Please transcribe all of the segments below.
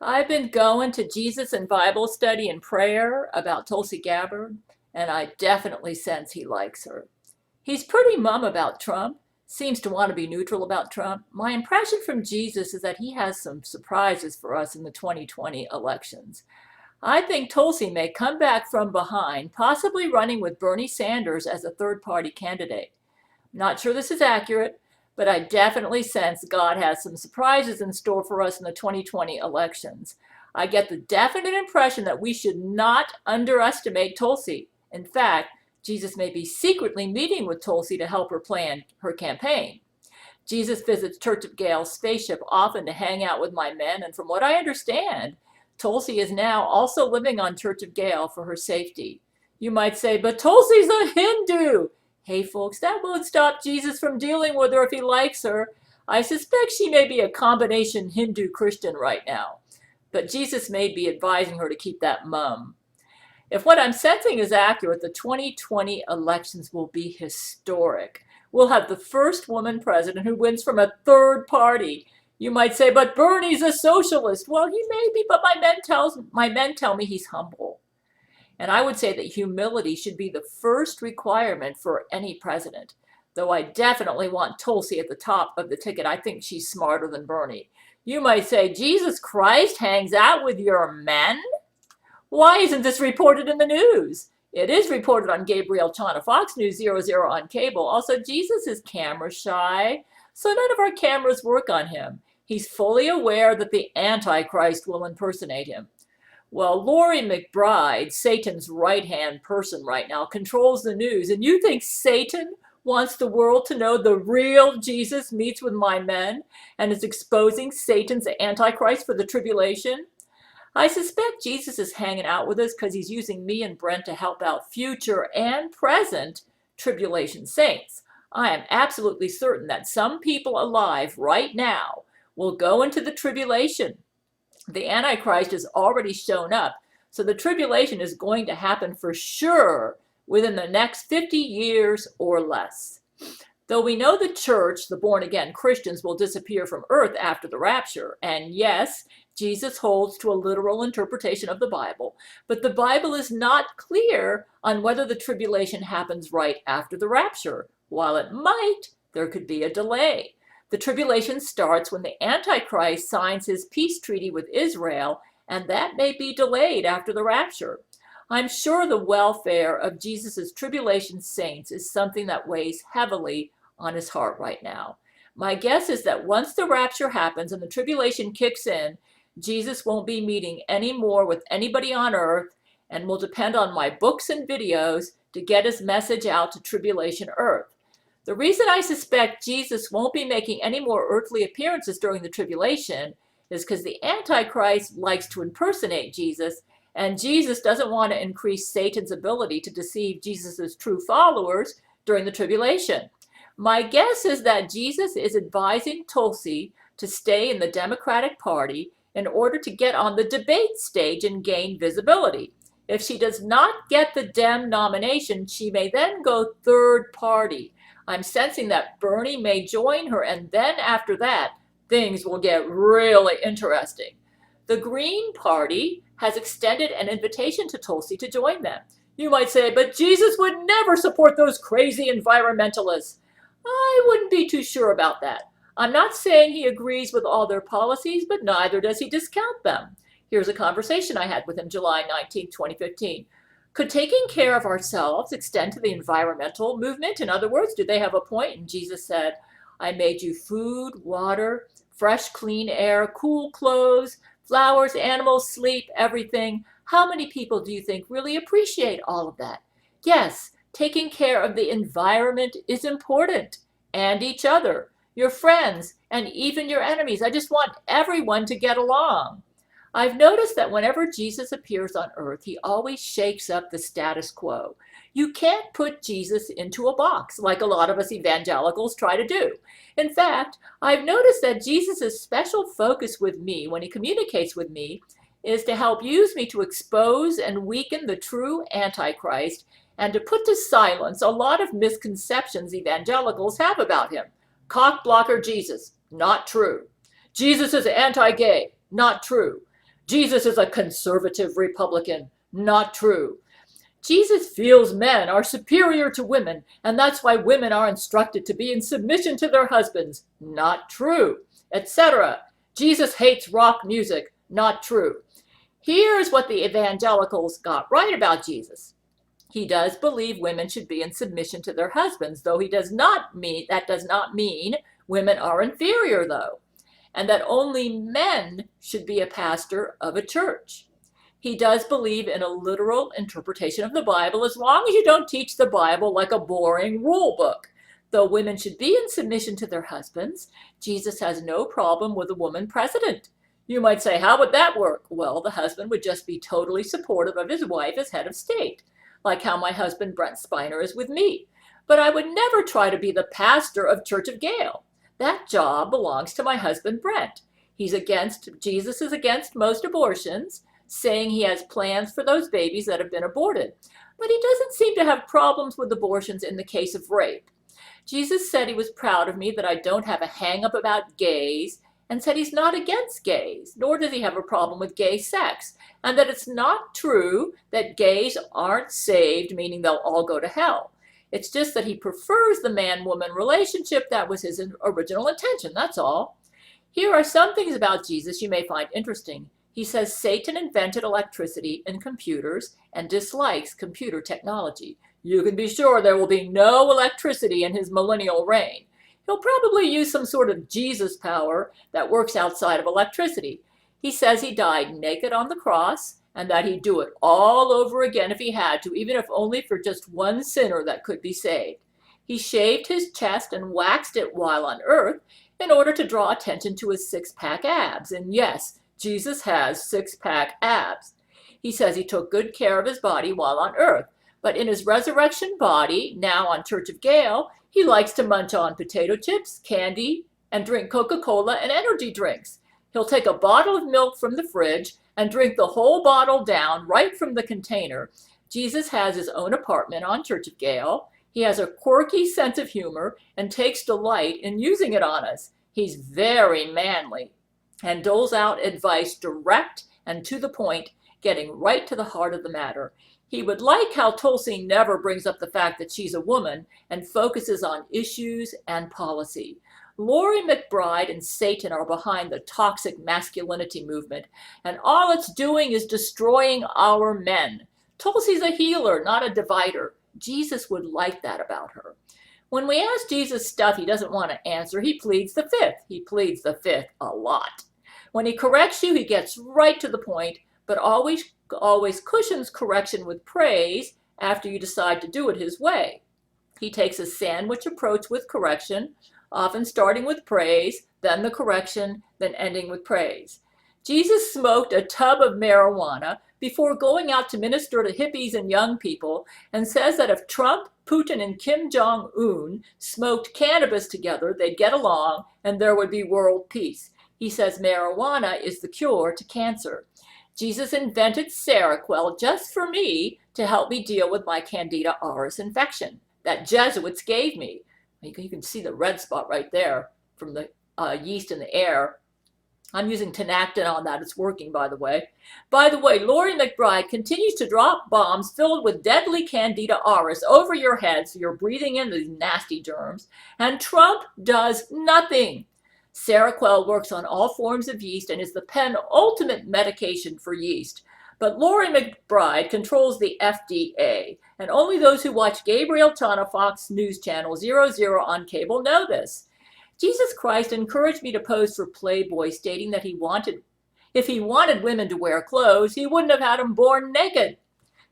I've been going to Jesus and Bible study and prayer about Tulsi Gabbard, and I definitely sense he likes her. He's pretty mum about Trump, seems to want to be neutral about Trump. My impression from Jesus is that he has some surprises for us in the 2020 elections. I think Tulsi may come back from behind, possibly running with Bernie Sanders as a third party candidate. Not sure this is accurate, but I definitely sense God has some surprises in store for us in the 2020 elections. I get the definite impression that we should not underestimate Tulsi. In fact, Jesus may be secretly meeting with Tulsi to help her plan her campaign. Jesus visits Church of Gale's spaceship often to hang out with my men, and from what I understand, Tulsi is now also living on Church of Gale for her safety. You might say, but Tulsi's a Hindu. Hey folks, that won't stop Jesus from dealing with her if he likes her. I suspect she may be a combination Hindu Christian right now, but Jesus may be advising her to keep that mum. If what I'm sensing is accurate, the 2020 elections will be historic. We'll have the first woman president who wins from a third party. You might say, but Bernie's a socialist. Well, he may be, but my men tell me he's humble. And I would say that humility should be the first requirement for any president. Though I definitely want Tulsi at the top of the ticket. I think she's smarter than Bernie. You might say, Jesus Christ hangs out with your men? Why isn't this reported in the news? It is reported on Gabriel Chana, Fox News 00 on cable. Also, Jesus is camera shy, so none of our cameras work on him. He's fully aware that the Antichrist will impersonate him. Well, Lori McBride, Satan's right-hand person right now, controls the news. And you think Satan wants the world to know the real Jesus meets with my men and is exposing Satan's Antichrist for the tribulation? I suspect Jesus is hanging out with us because he's using me and Brent to help out future and present tribulation saints. I am absolutely certain that some people alive right now will go into the tribulation. The Antichrist has already shown up, so the tribulation is going to happen for sure within the next 50 years or less. Though we know the church, the born-again Christians, will disappear from earth after the rapture, and yes, Jesus holds to a literal interpretation of the Bible, but the Bible is not clear on whether the tribulation happens right after the rapture. While it might, there could be a delay. The tribulation starts when the Antichrist signs his peace treaty with Israel, and that may be delayed after the rapture. I'm sure the welfare of Jesus' tribulation saints is something that weighs heavily on his heart right now. My guess is that once the rapture happens and the tribulation kicks in, Jesus won't be meeting anymore with anybody on earth and will depend on my books and videos to get his message out to tribulation earth. The reason I suspect Jesus won't be making any more earthly appearances during the tribulation is because the Antichrist likes to impersonate Jesus, and Jesus doesn't want to increase Satan's ability to deceive Jesus' true followers during the tribulation. My guess is that Jesus is advising Tulsi to stay in the Democratic Party in order to get on the debate stage and gain visibility. If she does not get the Dem nomination, she may then go third party. I'm sensing that Bernie may join her, and then after that, things will get really interesting. The Green Party has extended an invitation to Tulsi to join them. You might say, but Jesus would never support those crazy environmentalists. I wouldn't be too sure about that. I'm not saying he agrees with all their policies, but neither does he discount them. Here's a conversation I had with him July 19, 2015. Could taking care of ourselves extend to the environmental movement? In other words, do they have a point? And Jesus said, I made you food, water, fresh, clean air, cool clothes, flowers, animals, sleep, everything. How many people do you think really appreciate all of that? Yes, taking care of the environment is important, and each other, your friends, and even your enemies. I just want everyone to get along. I've noticed that whenever Jesus appears on earth, he always shakes up the status quo. You can't put Jesus into a box like a lot of us evangelicals try to do. In fact, I've noticed that Jesus' special focus with me when he communicates with me is to help use me to expose and weaken the true Antichrist and to put to silence a lot of misconceptions evangelicals have about him. Cock blocker Jesus, not true. Jesus is anti-gay, not true. Jesus is a conservative Republican. Not true. Jesus feels men are superior to women, and that's why women are instructed to be in submission to their husbands. Not true. Etc. Jesus hates rock music. Not true. Here's what the evangelicals got right about Jesus. He does believe women should be in submission to their husbands, though that does not mean women are inferior, though, and that only men should be a pastor of a church. He does believe in a literal interpretation of the Bible as long as you don't teach the Bible like a boring rule book. Though women should be in submission to their husbands, Jesus has no problem with a woman president. You might say, how would that work? Well, the husband would just be totally supportive of his wife as head of state, like how my husband Brent Spiner is with me. But I would never try to be the pastor of Church of Gale. That job belongs to my husband Brent. Jesus is against most abortions, saying he has plans for those babies that have been aborted. But he doesn't seem to have problems with abortions in the case of rape. Jesus said he was proud of me that I don't have a hang-up about gays, and said he's not against gays, nor does he have a problem with gay sex, and that it's not true that gays aren't saved, meaning they'll all go to hell. It's just that he prefers the man-woman relationship. That was his original intention, that's all. Here are some things about Jesus you may find interesting. He says Satan invented electricity and computers and dislikes computer technology. You can be sure there will be no electricity in his millennial reign. He'll probably use some sort of Jesus power that works outside of electricity. He says he died naked on the cross and that he'd do it all over again if he had to, even if only for just one sinner that could be saved. He shaved his chest and waxed it while on earth in order to draw attention to his six-pack abs. And yes, Jesus has six-pack abs. He says he took good care of his body while on earth, but in his resurrection body, now on Church of Gale, he likes to munch on potato chips, candy, and drink Coca-Cola and energy drinks. He'll take a bottle of milk from the fridge and drink the whole bottle down right from the container. Jesus has his own apartment on Church of Gale. He has a quirky sense of humor and takes delight in using it on us. He's very manly and doles out advice direct and to the point, getting right to the heart of the matter. He would like how Tulsi never brings up the fact that she's a woman and focuses on issues and policy. Laurie McBride and Satan are behind the toxic masculinity movement, and all it's doing is destroying our men. Tulsi's a healer, not a divider. Jesus would like that about her. When we ask Jesus stuff he doesn't want to answer, he pleads the fifth. He pleads the fifth a lot. When he corrects you, he gets right to the point, but always cushions correction with praise after you decide to do it his way. He takes a sandwich approach with correction, often starting with praise, then the correction, then ending with praise. Jesus smoked a tub of marijuana before going out to minister to hippies and young people, and says that if Trump, Putin, and Kim Jong-un smoked cannabis together, they'd get along and there would be world peace. He says marijuana is the cure to cancer. Jesus invented Seroquel just for me to help me deal with my Candida auris infection that Jesuits gave me. You can see the red spot right there from the yeast in the air. I'm using Tinactin on that. It's working, by the way. By the way, Laurie McBride continues to drop bombs filled with deadly Candida auris over your head so you're breathing in these nasty germs. And Trump does nothing. Seroquel works on all forms of yeast and is the penultimate medication for yeast. But Laurie McBride controls the FDA, and only those who watch Gabriel Chana Fox News Channel 00 on cable know this. Jesus Christ encouraged me to pose for Playboy, stating that if he wanted women to wear clothes, he wouldn't have had them born naked.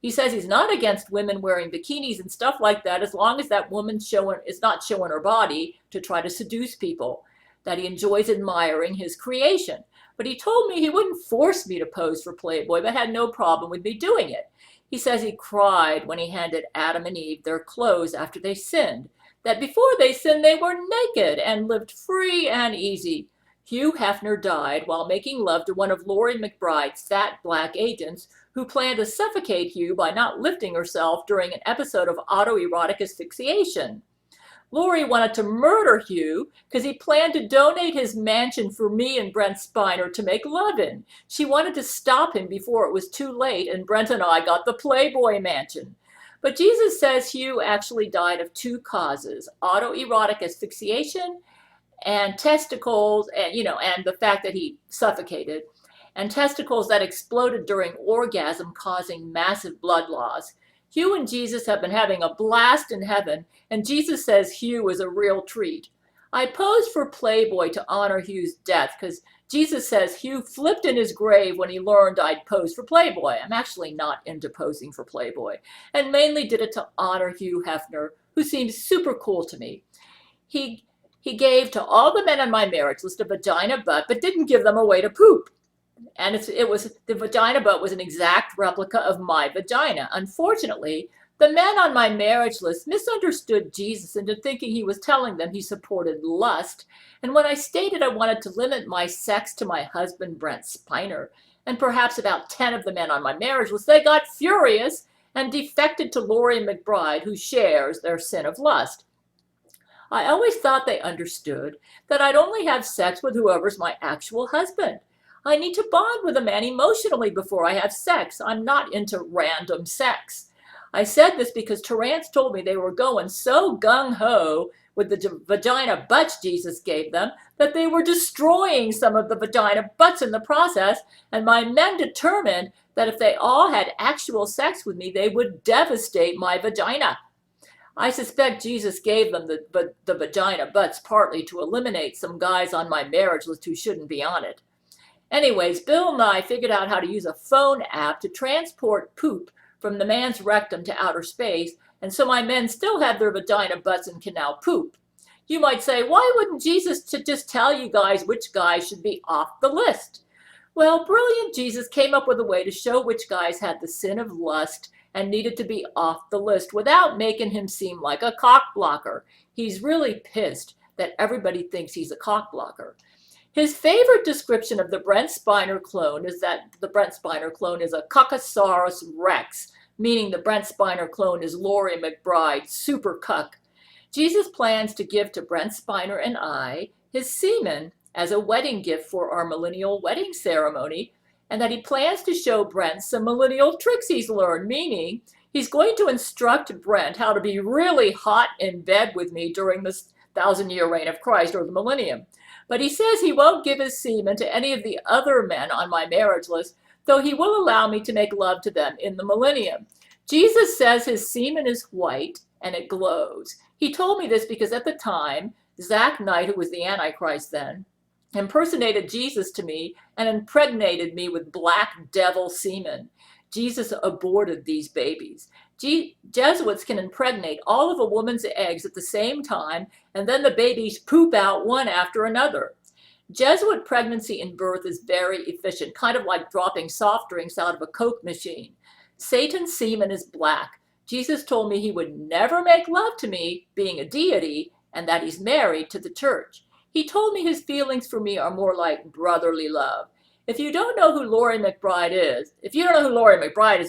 He says he's not against women wearing bikinis and stuff like that as long as that woman is not showing her body to try to seduce people, that he enjoys admiring his creation. But he told me he wouldn't force me to pose for Playboy, but had no problem with me doing it. He says he cried when he handed Adam and Eve their clothes after they sinned, that before they sinned they were naked and lived free and easy. Hugh Hefner died while making love to one of Laurie McBride's fat black agents who planned to suffocate Hugh by not lifting herself during an episode of autoerotic asphyxiation. Lori wanted to murder Hugh because he planned to donate his mansion for me and Brent Spiner to make love in. She wanted to stop him before it was too late, and Brent and I got the Playboy mansion. But Jesus says Hugh actually died of two causes: autoerotic asphyxiation and testicles, and the fact that he suffocated, and testicles that exploded during orgasm, causing massive blood loss. Hugh and Jesus have been having a blast in heaven, and Jesus says Hugh is a real treat. I posed for Playboy to honor Hugh's death because Jesus says Hugh flipped in his grave when he learned I'd posed for Playboy. I'm actually not into posing for Playboy, and mainly did it to honor Hugh Hefner, who seems super cool to me. He gave to all the men on my marriage list a vagina butt, but didn't give them away to poop. And the vagina butt was an exact replica of my vagina. Unfortunately, the men on my marriage list misunderstood Jesus into thinking he was telling them he supported lust. And when I stated I wanted to limit my sex to my husband, Brent Spiner, and perhaps about 10 of the men on my marriage list, they got furious and defected to Lori McBride, who shares their sin of lust. I always thought they understood that I'd only have sex with whoever's my actual husband. I need to bond with a man emotionally before I have sex. I'm not into random sex. I said this because Terrance told me they were going so gung-ho with the vagina butts Jesus gave them that they were destroying some of the vagina butts in the process, and my men determined that if they all had actual sex with me, they would devastate my vagina. I suspect Jesus gave them the vagina butts partly to eliminate some guys on my marriage list who shouldn't be on it. Anyways, Bill and I figured out how to use a phone app to transport poop from the man's rectum to outer space, and so my men still have their vagina butts and can now poop. You might say, why wouldn't Jesus just tell you guys which guys should be off the list? Well, brilliant Jesus came up with a way to show which guys had the sin of lust and needed to be off the list without making him seem like a cock blocker. He's really pissed that everybody thinks he's a cock blocker. His favorite description of the Brent Spiner clone is that the Brent Spiner clone is a Cuckosaurus rex, meaning the Brent Spiner clone is Lori McBride, super cuck. Jesus plans to give to Brent Spiner and I his semen as a wedding gift for our millennial wedding ceremony, and that he plans to show Brent some millennial tricks he's learned, meaning he's going to instruct Brent how to be really hot in bed with me during this 1,000-year reign of Christ, or the millennium. But he says he won't give his semen to any of the other men on my marriage list, though he will allow me to make love to them in the millennium. Jesus says his semen is white and it glows. He told me this because at the time, Zach Knight, who was the Antichrist then, impersonated Jesus to me and impregnated me with black devil semen. Jesus aborted these babies. Jesuits can impregnate all of a woman's eggs at the same time, and then the babies poop out one after another. Jesuit pregnancy and birth is very efficient, kind of like dropping soft drinks out of a Coke machine. Satan's semen is black. Jesus told me he would never make love to me, being a deity, and that he's married to the church. He told me his feelings for me are more like brotherly love. If you don't know who Lori McBride is,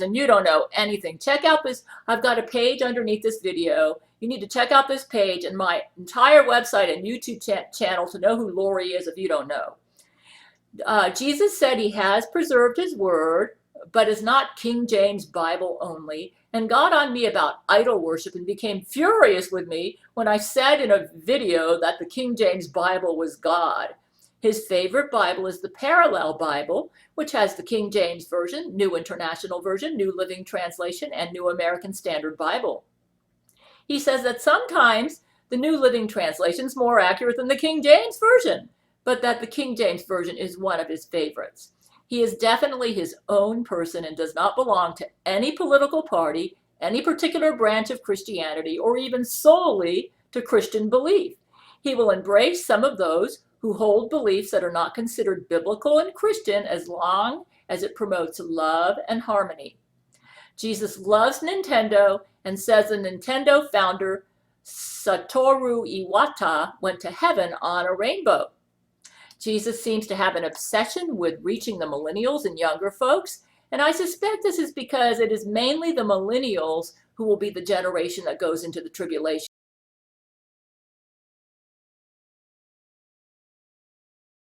and you don't know anything, check out this. I've got a page underneath this video. You need to check out this page and my entire website and YouTube channel to know who Lori is if you don't know. Jesus said he has preserved his word, but is not King James Bible only, and got on me about idol worship and became furious with me when I said in a video that the King James Bible was God. His favorite Bible is the Parallel Bible, which has the King James Version, New International Version, New Living Translation, and New American Standard Bible. He says that sometimes the New Living Translation is more accurate than the King James Version, but that the King James Version is one of his favorites. He is definitely his own person and does not belong to any political party, any particular branch of Christianity, or even solely to Christian belief. He will embrace some of those who hold beliefs that are not considered biblical and Christian as long as it promotes love and harmony. Jesus loves Nintendo and says the Nintendo founder Satoru Iwata went to heaven on a rainbow. Jesus seems to have an obsession with reaching the millennials and younger folks, and I suspect this is because it is mainly the millennials who will be the generation that goes into the tribulation.